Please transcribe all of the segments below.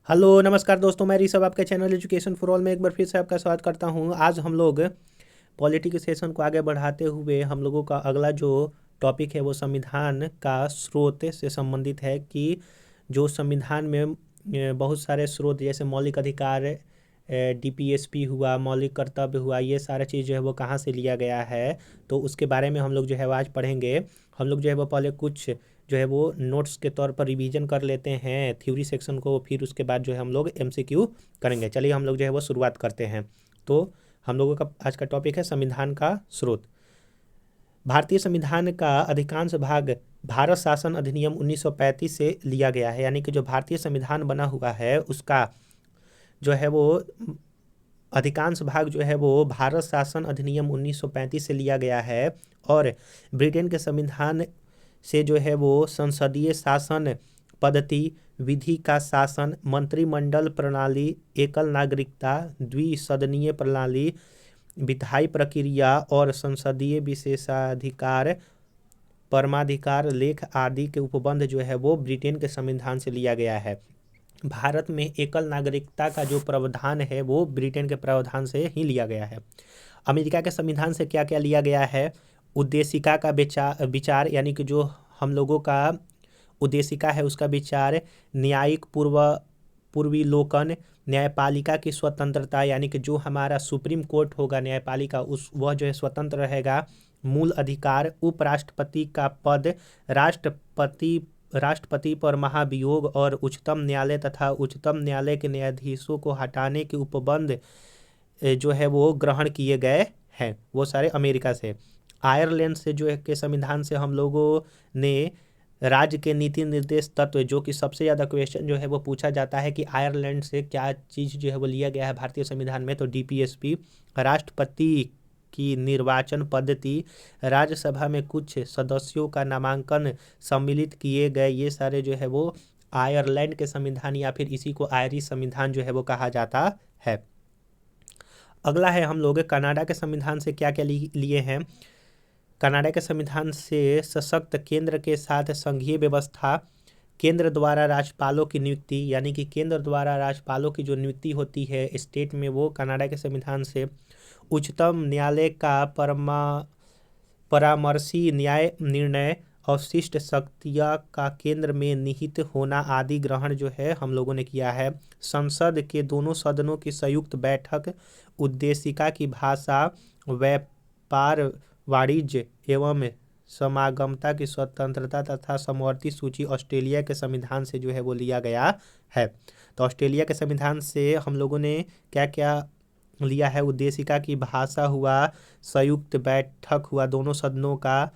Hello नमस्कार दोस्तों, मैं ऋषभ आपके चैनल एजुकेशन फॉर ऑल में एक बार फिर से आपका स्वागत करता हूं। आज हम लोग पॉलिटी के सेशन को आगे बढ़ाते हुए हम लोगों का अगला जो टॉपिक है वो संविधान का स्रोत से संबंधित है कि जो संविधान में बहुत सारे स्रोत जैसे मौलिक अधिकार, डीपीएसपी हुआ, मौलिक कर्तव्य हुआ, ये सारा चीज़ जो है वो कहाँ से लिया गया है, तो उसके बारे में हम लोग जो है वो आज पढ़ेंगे। हम लोग जो है वो पहले कुछ जो है वो नोट्स के तौर पर रिवीजन कर लेते हैं थ्योरी सेक्शन को, फिर उसके बाद जो है हम लोग एमसीक्यू करेंगे। चलिए हम लोग जो है वो शुरुआत करते हैं। तो हम लोगों का आज का टॉपिक है संविधान का स्रोत। भारतीय संविधान का अधिकांश भाग भारत शासन अधिनियम 1935 से लिया गया है, यानी कि जो भारतीय संविधान बना हुआ है उसका जो है वो अधिकांश भाग जो है वो भारत शासन अधिनियम 1935 से लिया गया है। और ब्रिटेन के संविधान से जो है वो संसदीय शासन पद्धति, विधि का शासन, मंत्रिमंडल प्रणाली, एकल नागरिकता, द्विसदनीय प्रणाली, विधायी प्रक्रिया और संसदीय विशेषाधिकार, परमाधिकार, लेख आदि के उपबंध जो है वो ब्रिटेन के संविधान से लिया गया है। भारत में एकल नागरिकता का जो प्रावधान है वो ब्रिटेन के प्रावधान से ही लिया गया है। अमेरिका के संविधान से क्या क्या लिया गया है? उद्देशिका का विचार, यानी कि जो हम लोगों का उद्देशिका है उसका विचार, न्यायिक पूर्वीलोकन, न्यायपालिका की स्वतंत्रता, यानी कि जो हमारा सुप्रीम कोर्ट होगा न्यायपालिका वह जो है स्वतंत्र रहेगा, मूल अधिकार, उपराष्ट्रपति का पद, राष्ट्रपति पर महाभियोग और उच्चतम न्यायालय तथा उच्चतम न्यायालय के न्यायाधीशों को हटाने के उपबंध जो है वो ग्रहण किए गए हैं, वो सारे अमेरिका से। आयरलैंड से जो है के संविधान से हम लोगों ने राज्य के नीति निर्देश तत्व, जो कि सबसे ज़्यादा क्वेश्चन जो है वो पूछा जाता है कि आयरलैंड से क्या चीज़ जो है वो लिया गया है भारतीय संविधान में, तो डीपीएसपी, राष्ट्रपति की निर्वाचन पद्धति, राज्यसभा में कुछ सदस्यों का नामांकन सम्मिलित किए गए, ये सारे जो है वो आयरलैंड के संविधान या फिर इसी को आयरिश संविधान जो है वो कहा जाता है। अगला है हम लोग कनाडा के संविधान से क्या क्या लिए हैं। कनाडा के संविधान से सशक्त केंद्र के साथ संघीय व्यवस्था, केंद्र द्वारा राज्यपालों की नियुक्ति, यानी कि केंद्र द्वारा राज्यपालों की जो नियुक्ति होती है स्टेट में, वो कनाडा के संविधान से, उच्चतम न्यायालय का परामर्शी न्याय निर्णय, अवशिष्ट शक्तियाँ का केंद्र में निहित होना आदि ग्रहण जो है हम लोगों ने किया है। संसद के दोनों सदनों की संयुक्त बैठक, उद्देशिका की भाषा, व्यापार, वाणिज्य एवं समागमता की स्वतंत्रता तथा समवर्ती सूची ऑस्ट्रेलिया के संविधान से जो है वो लिया गया है। तो ऑस्ट्रेलिया के संविधान से हम लोगों ने क्या क्या लिया है? उद्देशिका की भाषा हुआ, संयुक्त बैठक हुआ दोनों सदनों का,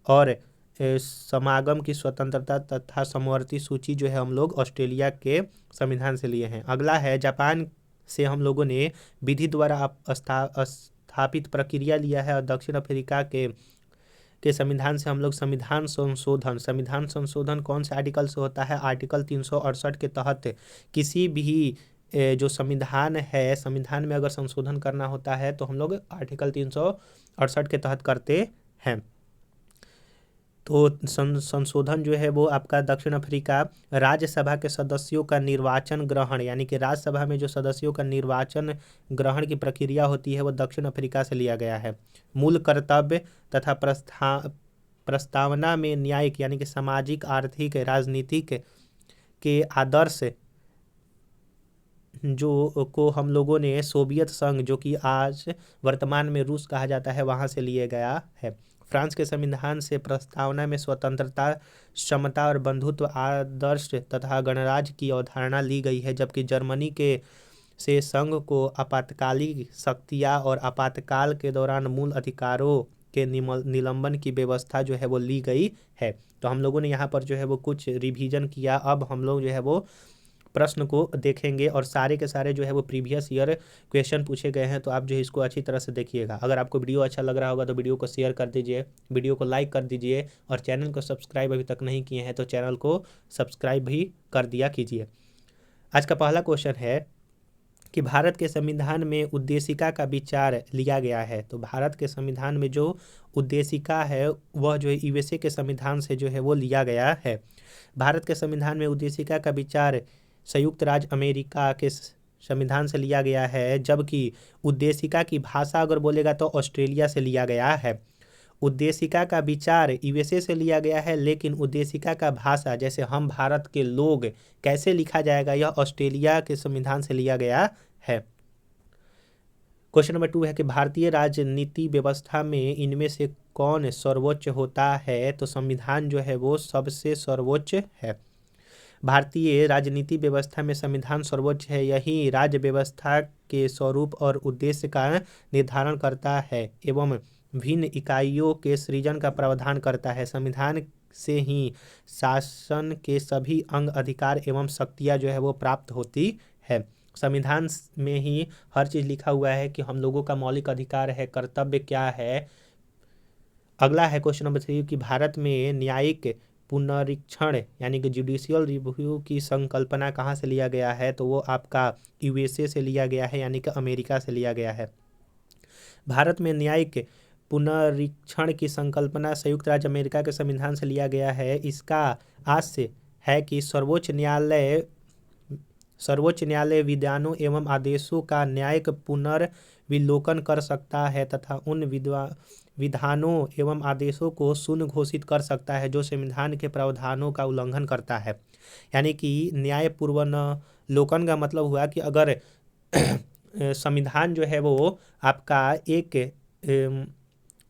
और समागम की स्वतंत्रता तथा समवर्ती सूची जो है हम लोग ऑस्ट्रेलिया के संविधान से लिए हैं। अगला है जापान से हम लोगों ने विधि द्वारा स्थापित प्रक्रिया लिया है। और दक्षिण अफ्रीका के संविधान से हम लोग संविधान संशोधन कौन से आर्टिकल से होता है? आर्टिकल 368 के तहत किसी भी जो संविधान है, संविधान में अगर संशोधन करना होता है तो हम लोग आर्टिकल 368 के तहत करते हैं। तो संशोधन जो है वो आपका दक्षिण अफ्रीका, राज्यसभा के सदस्यों का निर्वाचन ग्रहण, यानी कि राज्यसभा में जो सदस्यों का निर्वाचन ग्रहण की प्रक्रिया होती है वो दक्षिण अफ्रीका से लिया गया है। मूल कर्तव्य तथा प्रस्तावना में न्यायिक, यानी कि सामाजिक, आर्थिक, राजनीतिक के आदर्श जो को हम लोगों ने सोवियत संघ, जो कि आज वर्तमान में रूस कहा जाता है, वहाँ से लिए गया है। फ्रांस के संविधान से प्रस्तावना में स्वतंत्रता, समता और बंधुत्व आदर्श तथा गणराज्य की अवधारणा ली गई है, जबकि जर्मनी के से संघ को आपातकालिक शक्तियाँ और आपातकाल के दौरान मूल अधिकारों के निलंबन की व्यवस्था जो है वो ली गई है। तो हम लोगों ने यहाँ पर जो है वो कुछ रिवीजन किया। अब हम लोग जो है वो प्रश्न को देखेंगे, और सारे के सारे जो है वो प्रीवियस ईयर क्वेश्चन पूछे गए हैं, तो आप जो है इसको अच्छी तरह से देखिएगा। अगर आपको वीडियो अच्छा लग रहा होगा तो वीडियो को शेयर कर दीजिए, वीडियो को लाइक कर दीजिए, और चैनल को सब्सक्राइब अभी तक नहीं किए हैं तो चैनल को सब्सक्राइब भी कर दिया कीजिए। आज का पहला क्वेश्चन है कि भारत के संविधान में उद्देशिका का विचार लिया गया है। तो भारत के संविधान में जो उद्देशिका है वह जो है यूएसए के संविधान से जो है वो लिया गया है। भारत के संविधान में उद्देशिका का विचार संयुक्त राज्य अमेरिका के संविधान से लिया गया है, जबकि उद्देशिका की भाषा अगर बोलेगा तो ऑस्ट्रेलिया से लिया गया है। उद्देशिका का विचार यूएसए से लिया गया है, लेकिन उद्देशिका का भाषा जैसे हम भारत के लोग कैसे लिखा जाएगा यह ऑस्ट्रेलिया के संविधान से लिया गया है। क्वेश्चन नंबर 2 है कि भारतीय राजनीति व्यवस्था में इनमें से कौन सर्वोच्च होता है? तो संविधान जो है वो सबसे सर्वोच्च है। भारतीय राजनीति व्यवस्था में संविधान सर्वोच्च है, यही राज्य व्यवस्था के स्वरूप और उद्देश्य का निर्धारण करता है एवं भिन्न इकाइयों के सृजन का प्रावधान करता है। संविधान से ही शासन के सभी अंग, अधिकार एवं शक्तियाँ जो है वो प्राप्त होती है। संविधान में ही हर चीज़ लिखा हुआ है कि हम लोगों का मौलिक अधिकार है, कर्तव्य क्या है। अगला है क्वेश्चन नंबर 3 कि भारत में न्यायिक पुनरीक्षण यानी कि जुडिशियल रिव्यू की संकल्पना कहाँ से लिया गया है? तो वो आपका यूएसए से लिया गया है, यानी कि अमेरिका से लिया गया है। भारत में न्यायिक पुनरीक्षण की संकल्पना संयुक्त राज्य अमेरिका के संविधान से लिया गया है। इसका आशय है कि सर्वोच्च न्यायालय विधानों एवं आदेशों का न्यायिक पुनर्विलोकन कर सकता है तथा उन विधानों एवं आदेशों को शून्य घोषित कर सकता है जो संविधान के प्रावधानों का उल्लंघन करता है। यानी कि न्याय पुनर्विलोकन का मतलब हुआ कि अगर संविधान जो है वो आपका एक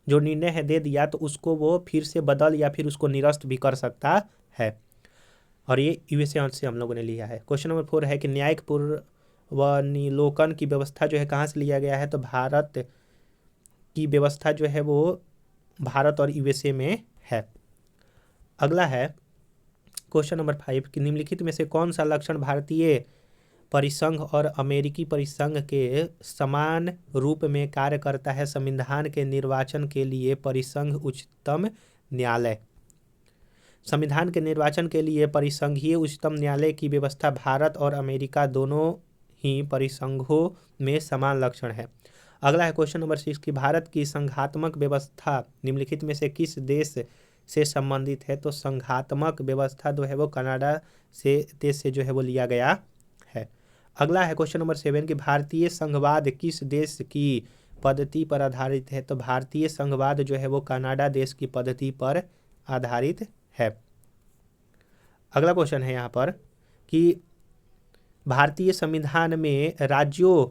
जो निर्णय है दे दिया तो उसको वो फिर से बदल या फिर उसको निरस्त भी कर सकता है, और ये यूएसए से हम लोगों ने लिया है। क्वेश्चन नंबर 4 है कि न्यायिक पुनर्विलोकन की व्यवस्था जो है कहाँ से लिया गया है? तो भारत की व्यवस्था जो है वो भारत और यूएसए में है। अगला है क्वेश्चन नंबर 5 कि निम्नलिखित में से कौन सा लक्षण भारतीय परिसंघ और अमेरिकी परिसंघ के समान रूप में कार्य करता है? संविधान के निर्वाचन के लिए परिसंघ उच्चतम न्यायालय। संविधान के निर्वाचन के लिए परिसंघीय उच्चतम न्यायालय की व्यवस्था भारत और अमेरिका दोनों ही परिसंघों में समान लक्षण है। अगला है क्वेश्चन नंबर 6 कि भारत की संघात्मक व्यवस्था निम्नलिखित में से किस देश से संबंधित है? तो संघात्मक व्यवस्था जो है वो कनाडा देश से जो है वो लिया गया है। अगला है क्वेश्चन नंबर 7 कि भारतीय संघवाद किस देश की पद्धति पर आधारित है? तो भारतीय संघवाद जो है वो कनाडा देश की पद्धति पर आधारित है। अगला क्वेश्चन है यहाँ पर कि भारतीय संविधान में राज्यों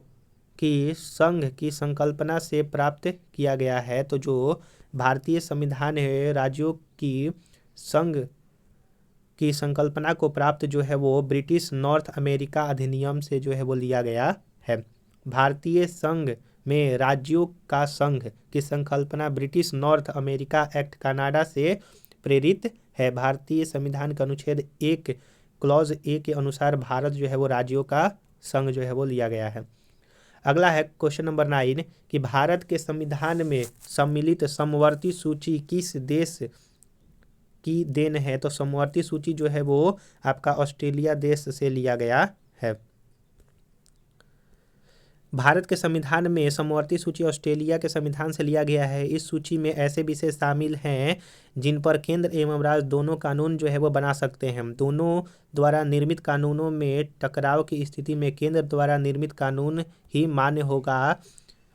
की संघ की संकल्पना से प्राप्त किया गया है। तो जो भारतीय संविधान है राज्यों की संघ की संकल्पना को प्राप्त जो है वो ब्रिटिश नॉर्थ अमेरिका अधिनियम से जो है वो लिया गया है। भारतीय संघ में राज्यों का संघ की संकल्पना British north America act Canada से प्रेरित है। भारतीय संविधान का अनुच्छेद 1 क्लॉज ए के अनुसार भारत जो है वो राज्यों का संघ जो है वो लिया गया है। अगला है क्वेश्चन नंबर 9 कि भारत के संविधान में सम्मिलित समवर्ती सूची किस देश की देन है? तो समवर्ती सूची जो है वो आपका ऑस्ट्रेलिया देश से लिया गया है। भारत के संविधान में समवर्ती सूची ऑस्ट्रेलिया के संविधान से लिया गया है। इस सूची में ऐसे विषय शामिल हैं जिन पर केंद्र एवं राज्य दोनों कानून जो है वो बना सकते हैं। दोनों द्वारा निर्मित कानूनों में टकराव की स्थिति में केंद्र द्वारा निर्मित कानून ही मान्य होगा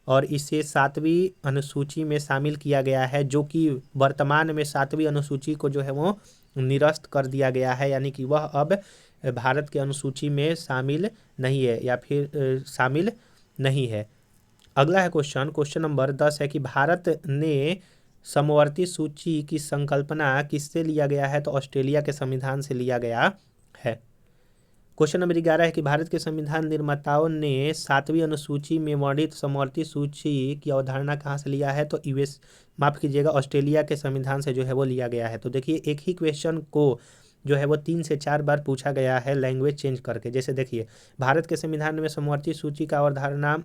और इसे 7वीं अनुसूची में शामिल किया गया है, जो कि वर्तमान में 7वीं अनुसूची को जो है वो निरस्त कर दिया गया है, यानी कि वह अब भारत के अनुसूची में शामिल नहीं है या फिर शामिल नहीं है। अगला है क्वेश्चन नंबर 10 है कि भारत ने समवर्ती सूची की संकल्पना किससे लिया गया है? तो ऑस्ट्रेलिया के संविधान से लिया गया है। क्वेश्चन नंबर 11 है कि भारत के संविधान निर्माताओं ने 7वीं अनुसूची में वर्णित समवर्ती सूची की अवधारणा कहाँ से लिया है? तो माफ कीजिएगा ऑस्ट्रेलिया के संविधान से जो है वो लिया गया है। तो देखिए एक ही क्वेश्चन को जो है वो 3 से 4 बार पूछा गया है लैंग्वेज चेंज करके। जैसे देखिए भारत के संविधान में समवर्ती सूची का अवधारणा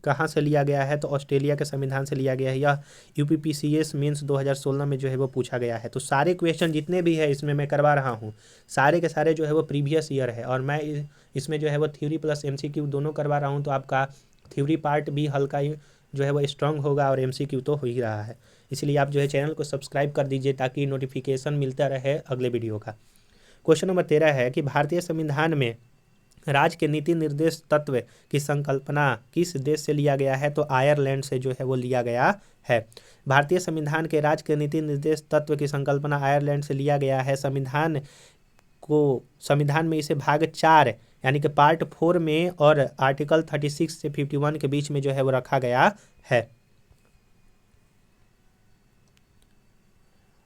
कहाँ से लिया गया है? तो ऑस्ट्रेलिया के संविधान से लिया गया है। यह यूपीपीसीएस मेंस 2016 में जो है वो पूछा गया है। तो सारे क्वेश्चन जितने भी है इसमें मैं करवा रहा हूँ सारे के सारे जो है वो प्रीवियस ईयर है, और मैं इसमें जो है वो थ्योरी प्लस एमसीक्यू दोनों करवा रहा हूँ। तो आपका थ्योरी पार्ट भी हल्का ही जो है वो स्ट्रांग होगा और एमसीक्यू तो हो ही रहा है। इसलिए आप जो है चैनल को सब्सक्राइब कर दीजिए ताकि नोटिफिकेशन मिलता रहे अगले वीडियो का। क्वेश्चन नंबर 13 है कि भारतीय संविधान में राज्य के नीति निर्देश तत्व की संकल्पना किस देश से लिया गया है? तो आयरलैंड से जो है वो लिया गया है। भारतीय संविधान के राज्य के नीति निर्देश तत्व की संकल्पना आयरलैंड से लिया गया है। संविधान में इसे भाग 4 यानी कि पार्ट 4 में और आर्टिकल 36 से 51 के बीच में जो है वो रखा गया है।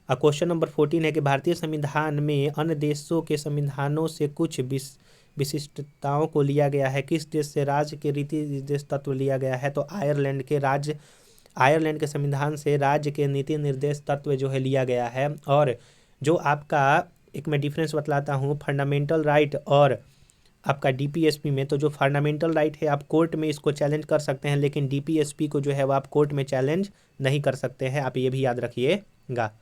क्वेश्चन नंबर 14 है कि भारतीय संविधान में अन्य देशों के संविधानों से कुछ विशिष्टताओं को लिया गया है। किस देश से राज्य के नीति निर्देश तत्व लिया गया है? तो आयरलैंड के संविधान से राज्य के नीति निर्देश तत्व जो है लिया गया है। और जो आपका एक मैं डिफरेंस बतलाता हूँ फंडामेंटल राइट और आपका डीपीएसपी में। तो जो फंडामेंटल राइट है आप कोर्ट में इसको चैलेंज कर सकते हैं, लेकिन डीपीएसपी को जो है वो आप कोर्ट में चैलेंज नहीं कर सकते हैं। आप ये भी याद रखिएगा।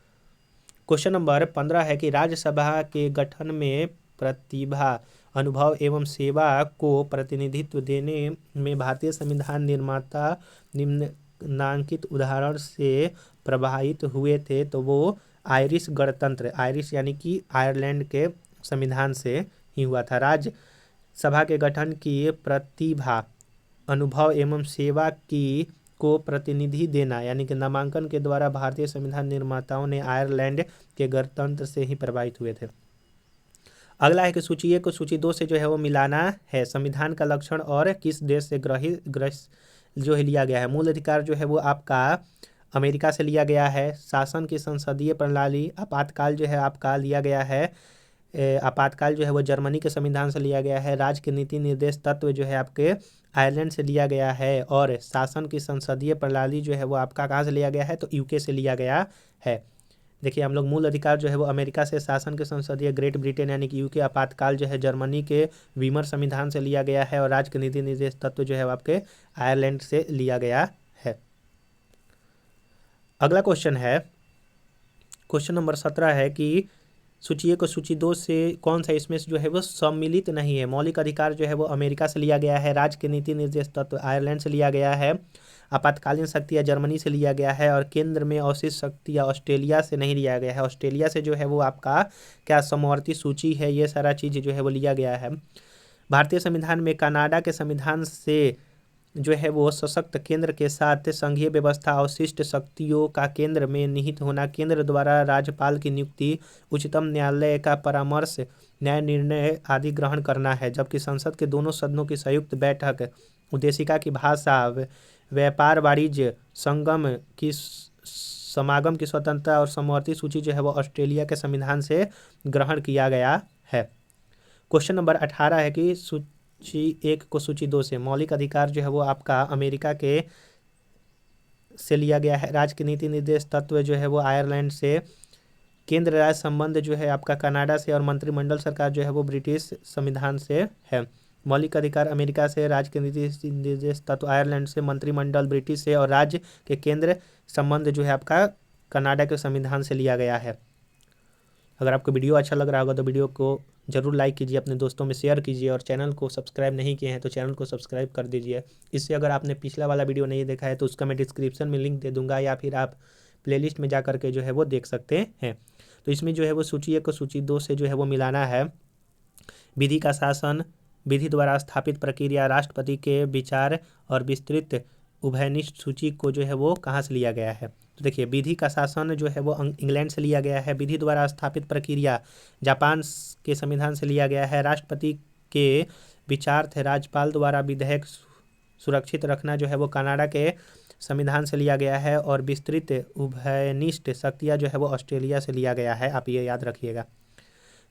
क्वेश्चन नंबर 15 है कि राज्यसभा के गठन में प्रतिभा, अनुभव एवं सेवा को प्रतिनिधित्व देने में भारतीय संविधान निर्माता निम्नांकित उदाहरण से प्रभावित हुए थे। तो वो आयरिश गणतंत्र, आयरिश यानी कि आयरलैंड के संविधान से ही हुआ था। राज्यसभा के गठन की प्रतिभा, अनुभव एवं सेवा की को प्रतिनिधि देना यानी कि नामांकन के द्वारा भारतीय संविधान निर्माताओं ने आयरलैंड के गणतंत्र से ही प्रभावित हुए थे। अगला है कि सूची 1 को सूची 2 से जो है वो मिलाना है। संविधान का लक्षण और किस देश से ग्रहित जो है लिया गया है? मूल अधिकार जो है वो आपका अमेरिका से लिया गया है। शासन की संसदीय प्रणाली, आपातकाल जो है आपका लिया गया है। आपातकाल जो है वो जर्मनी के संविधान से लिया गया है। राज्य के नीति निर्देश तत्व जो है आपके आयरलैंड से लिया गया है। और शासन की संसदीय प्रणाली जो है वो आपका कहाँ से लिया गया है? तो यूके से लिया गया है। देखिए हम लोग मूल अधिकार जो है वो अमेरिका से, शासन के संसदीय ग्रेट ब्रिटेन यानी कि यूके, आपातकाल जो है जर्मनी के वीमर संविधान से लिया गया है। और राज्य के नीति निर्देश तत्व जो है वो आपके आयरलैंड से लिया गया है। अगला क्वेश्चन है क्वेश्चन नंबर 17 है कि सूची 1 और सूची 2 से कौन सा इसमें से जो है वो सम्मिलित नहीं है? मौलिक अधिकार जो है वो अमेरिका से लिया गया है। राज्य के नीति निर्देश तत्व आयरलैंड से लिया गया है। आपातकालीन शक्तियाँ जर्मनी से लिया गया है। और केंद्र में अवशिष्ट शक्तियाँ ऑस्ट्रेलिया से नहीं लिया गया है। ऑस्ट्रेलिया से जो है वो आपका क्या समवर्ती सूची है, ये सारा चीज़ जो है वो लिया गया है। भारतीय संविधान में कनाडा के संविधान से जो है वो सशक्त केंद्र के साथ संघीय व्यवस्था, अवशिष्ट शक्तियों का केंद्र में निहित होना, केंद्र द्वारा राज्यपाल की नियुक्ति, उच्चतम न्यायालय का परामर्श, न्याय निर्णय आदि ग्रहण करना है। जबकि संसद के दोनों सदनों की संयुक्त बैठक, उद्देशिका की भाषा, व्यापार वाणिज्य समागम की स्वतंत्रता और समवर्ती सूची जो है वो ऑस्ट्रेलिया के संविधान से ग्रहण किया गया है। क्वेश्चन नंबर 18 है कि सूची 1 को सूची 2 से मौलिक अधिकार जो है वो आपका अमेरिका के से लिया गया है। राज्य के नीति निर्देश तत्व जो है वो आयरलैंड से, केंद्र राज्य संबंध जो है आपका कनाडा से, और मंत्रिमंडल सरकार जो है वो ब्रिटिश संविधान से है। मौलिक अधिकार अमेरिका से, राज्य के नीति निर्देश तत्व आयरलैंड से, मंत्रिमंडल ब्रिटिश से, और राज्य के केंद्र संबंध जो है आपका कनाडा के संविधान से लिया गया है। अगर आपको वीडियो अच्छा लग रहा होगा तो वीडियो को जरूर लाइक कीजिए, अपने दोस्तों में शेयर कीजिए, और चैनल को सब्सक्राइब नहीं किए हैं तो चैनल को सब्सक्राइब कर दीजिए। इससे अगर आपने पिछला वाला वीडियो नहीं देखा है तो उसका मैं डिस्क्रिप्शन में लिंक दे दूंगा, या फिर आप प्लेलिस्ट में जा करके जो है वो देख सकते हैं। तो इसमें जो है वो सूची 1 को सूची 2 से जो है वो मिलाना है। विधि का शासन, विधि द्वारा स्थापित प्रक्रिया, राष्ट्रपति के विचार और विस्तृत उभयनिष्ठ सूची को जो है वो कहाँ से लिया गया है? तो देखिए विधि का शासन जो है वो इंग्लैंड से लिया गया है। विधि द्वारा स्थापित प्रक्रिया जापान के संविधान से लिया गया है। राष्ट्रपति के विचार थे राज्यपाल द्वारा विधेयक सुरक्षित रखना जो है वो कनाडा के संविधान से लिया गया है। और विस्तृत उभयनिष्ठ शक्तियाँ जो है वो ऑस्ट्रेलिया से लिया गया है। आप ये याद रखिएगा।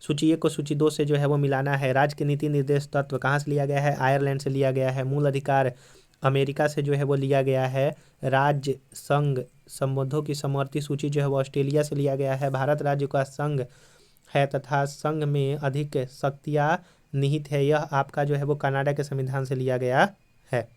सूची 1 को सूची 2 से जो है वो मिलाना है। राज्य के नीति निर्देश तत्व कहाँ से लिया गया है? आयरलैंड से लिया गया है। मूल अधिकार अमेरिका से जो है वो लिया गया है। राज्य संघ संबंधों की समवर्ती सूची जो है वो ऑस्ट्रेलिया से लिया गया है। भारत राज्य का संघ है तथा संघ में अधिक शक्तियाँ निहित है, यह आपका जो है वो कनाडा के संविधान से लिया गया है।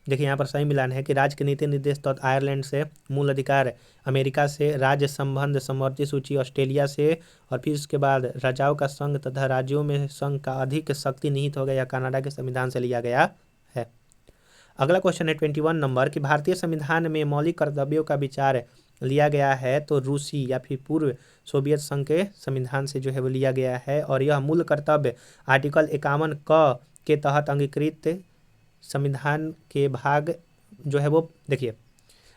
देखिए यहाँ पर सही मिलान है कि राज्य के नीति निर्देश तत्व आयरलैंड से, मूल अधिकार अमेरिका से, राज्य संबंध समवर्ती सूची ऑस्ट्रेलिया से, और फिर उसके बाद राजाओं का संघ तथा राज्यों में संघ का अधिक शक्ति निहित हो गया, कनाडा के संविधान से लिया गया है। अगला क्वेश्चन है 21 नंबर कि भारतीय संविधान में मौलिक कर्तव्यों का विचार लिया गया है तो रूसी या फिर पूर्व सोवियत संघ के संविधान से जो है वो लिया गया है। और यह मूल कर्तव्य आर्टिकल 51 क के तहत अंगीकृत संविधान के भाग जो है वो, देखिए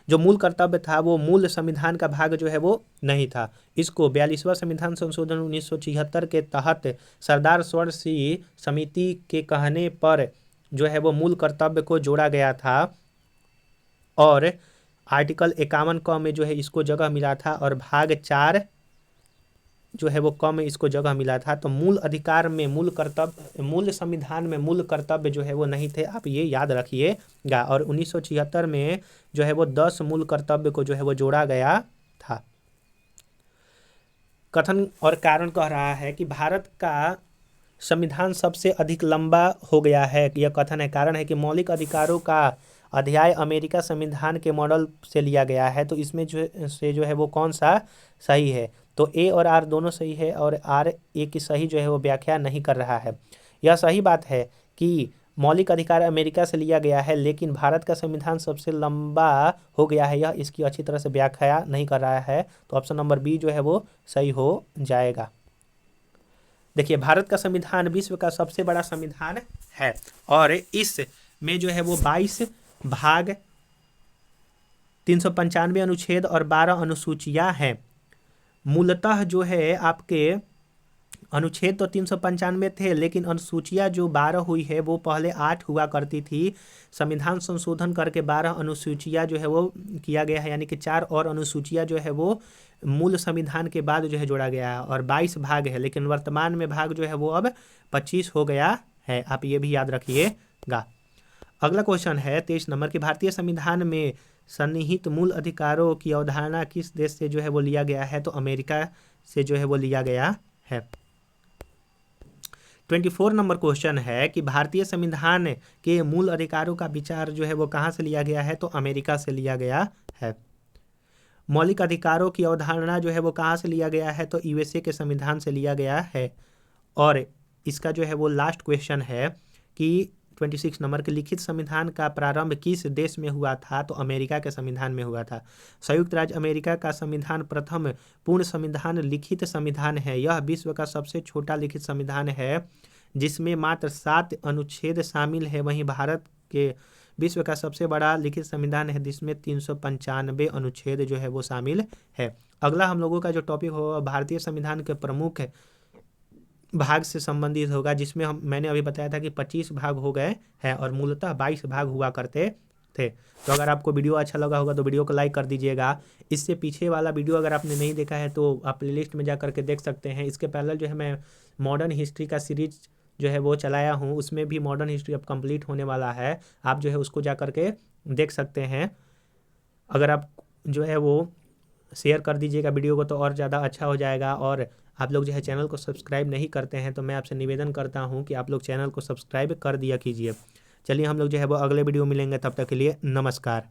जो मूल कर्तव्य था वो मूल संविधान का भाग जो है वो नहीं था। इसको 42वां संविधान संशोधन 1976 के तहत सरदार स्वर्ण सिंह समिति के कहने पर जो है वो मूल कर्तव्य को जोड़ा गया था और आर्टिकल 51 क में जो है इसको जगह मिला था और भाग 4 जो है वो क में इसको जगह मिला था। तो मूल अधिकार में मूल कर्तव्य, मूल संविधान में मूल कर्तव्य जो है वो नहीं थे, आप ये याद रखिएगा। और 1976 में जो है वो 10 मूल कर्तव्य को जो है वो जोड़ा गया था। कथन और कारण कह रहा है कि भारत का संविधान सबसे अधिक लंबा हो गया है, यह कथन है। कारण है कि मौलिक अधिकारों का अध्याय अमेरिका संविधान के मॉडल से लिया गया है, तो इसमें जो है वो कौन सा सही है? तो ए और आर दोनों सही है और आर ए की सही जो है वो व्याख्या नहीं कर रहा है। यह सही बात है कि मौलिक अधिकार अमेरिका से लिया गया है, लेकिन भारत का संविधान सबसे लंबा हो गया है, यह इसकी अच्छी तरह से व्याख्या नहीं कर रहा है। तो ऑप्शन नंबर बी जो है वो सही हो जाएगा। देखिए, भारत का संविधान विश्व का सबसे बड़ा संविधान है और इस में जो है वो 22 भाग, 395 अनुच्छेद और 12 अनुसूचियां हैं। मूलतः जो है आपके अनुच्छेद तो 395 थे, लेकिन अनुसूचियां जो 12 हुई है वो पहले 8 हुआ करती थी। संविधान संशोधन करके 12 अनुसूचियां जो है वो किया गया है, यानी कि 4 और अनुसूचियां जो है वो मूल संविधान के बाद जो है जोड़ा गया है और 22 भाग है, लेकिन वर्तमान में भाग जो है वो अब 25 हो गया है। आप ये भी याद रखिएगा। अगला क्वेश्चन है 23 नंबर की, भारतीय संविधान में सन्निहित मूल अधिकारों की अवधारणा किस देश से जो है वो लिया गया है? तो अमेरिका से जो है वो लिया गया है। 24 नंबर क्वेश्चन है कि भारतीय संविधान के मूल अधिकारों का विचार जो है वो कहाँ से लिया गया है? तो अमेरिका से लिया गया है। मौलिक अधिकारों की अवधारणा जो है वो कहाँ से लिया गया है? तो यूएसए के संविधान से लिया गया है। और इसका जो है वो लास्ट क्वेश्चन है कि 26 नंबर के, लिखित संविधान का प्रारंभ किस देश में हुआ था? तो अमेरिका के संविधान में हुआ था। संयुक्त राज्य अमेरिका का संविधान प्रथम पूर्ण संविधान लिखित संविधान है। यह विश्व का सबसे छोटा लिखित संविधान है जिसमें मात्र 7 अनुच्छेद शामिल है। वहीं भारत के विश्व का सबसे बड़ा लिखित संविधान है जिसमें 395 अनुच्छेद जो है वो शामिल है। अगला हम लोगों का जो टॉपिक होगा भारतीय संविधान के प्रमुख भाग से संबंधित होगा, जिसमें मैंने अभी बताया था कि 25 भाग हो गए हैं और मूलतः 22 भाग हुआ करते थे। तो अगर आपको वीडियो अच्छा लगा होगा तो वीडियो को लाइक कर दीजिएगा। इससे पीछे वाला वीडियो अगर आपने नहीं देखा है तो आप प्लेलिस्ट में जा करके देख सकते हैं। इसके पहले जो है मैं मॉडर्न हिस्ट्री का सीरीज जो है वो चलाया हूँ, उसमें भी मॉडर्न हिस्ट्री अब कंप्लीट होने वाला है। आप जो है उसको जा करके देख सकते हैं। अगर आप जो है वो शेयर कर दीजिएगा वीडियो को तो और ज़्यादा अच्छा हो जाएगा। और आप लोग जो है चैनल को सब्सक्राइब नहीं करते हैं तो मैं आपसे निवेदन करता हूं कि आप लोग चैनल को सब्सक्राइब कर दिया कीजिए। चलिए हम लोग जो है वो अगले वीडियो मिलेंगे, तब तक के लिए नमस्कार।